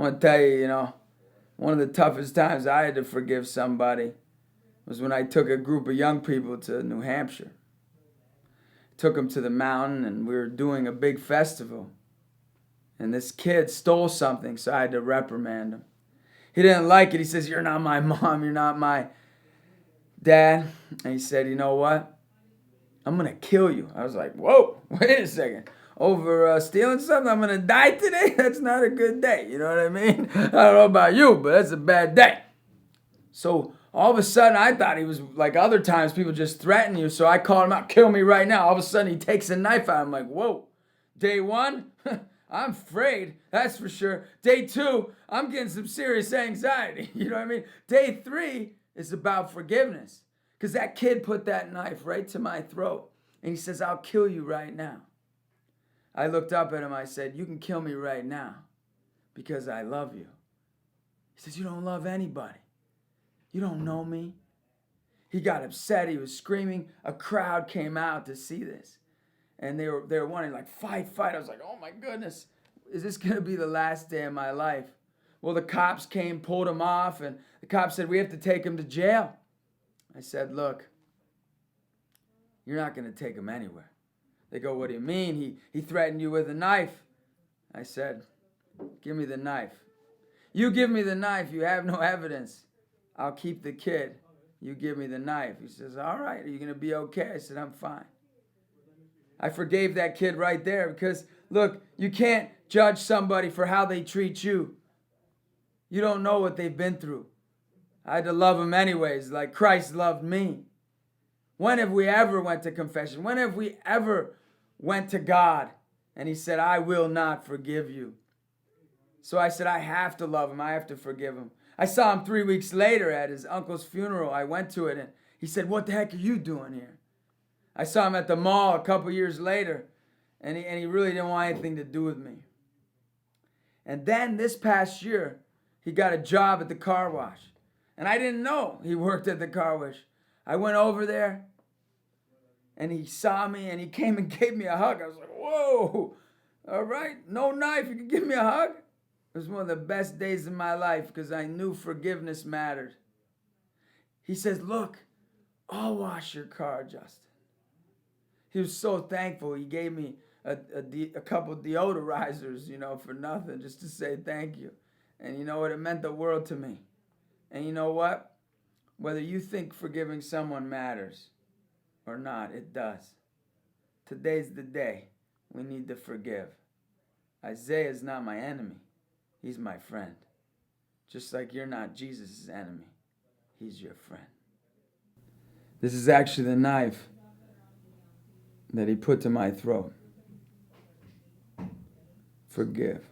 want to tell you, one of the toughest times I had to forgive somebody was when I took a group of young people to New Hampshire. Took them to the mountain, and we were doing a big festival. And this kid stole something, so I had to reprimand him. He didn't like it. He says, "You're not my mom. You're not my dad." And he said, "You know what? I'm going to kill you." I was like, "Whoa, wait a second. Over stealing something, I'm going to die today? That's not a good day." You know what I mean? I don't know about you, but that's a bad day. So all of a sudden, I thought he was like other times, people just threaten you. So I called him out, "Kill me right now." All of a sudden, he takes a knife out. I'm like, whoa. Day one, I'm afraid, that's for sure. Day two, I'm getting some serious anxiety. You know what I mean? Day three is about forgiveness. Because that kid put that knife right to my throat. And he says, "I'll kill you right now." I looked up at him. I said, "You can kill me right now because I love you." He says, "You don't love anybody. You don't know me." He got upset. He was screaming. A crowd came out to see this. And they were wanting like, fight. I was like, oh my goodness, is this going to be the last day of my life? Well, the cops came, pulled him off, and the cops said, "We have to take him to jail." I said, "Look, you're not going to take him anywhere." They go, "What do you mean? He threatened you with a knife." I said, "Give me the knife. You give me the knife. You have no evidence. I'll keep the kid. You give me the knife." He says, "All right, are you going to be okay?" I said, "I'm fine." I forgave that kid right there because, look, you can't judge somebody for how they treat you. You don't know what they've been through. I had to love them anyways, like Christ loved me. When have we ever went to confession? When have we ever went to God and he said, "I will not forgive you"? So I said, I have to love him. I have to forgive him. I saw him 3 weeks later at his uncle's funeral. I went to it, and he said, "What the heck are you doing here?" I saw him at the mall a couple years later, and he really didn't want anything to do with me. And then this past year, he got a job at the car wash. And I didn't know he worked at the car wash. I went over there, and he saw me, and he came and gave me a hug. I was like, whoa, all right, no knife, you can give me a hug? It was one of the best days of my life because I knew forgiveness mattered. He says, "Look, I'll wash your car, Justin." He was so thankful. He gave me a couple deodorizers, for nothing, just to say thank you. And you know what? It meant the world to me. And you know what? Whether you think forgiving someone matters or not, it does. Today's the day we need to forgive. Isaiah is not my enemy. He's my friend. Just like you're not Jesus' enemy. He's your friend. This is actually the knife that he put to my throat. Forgive.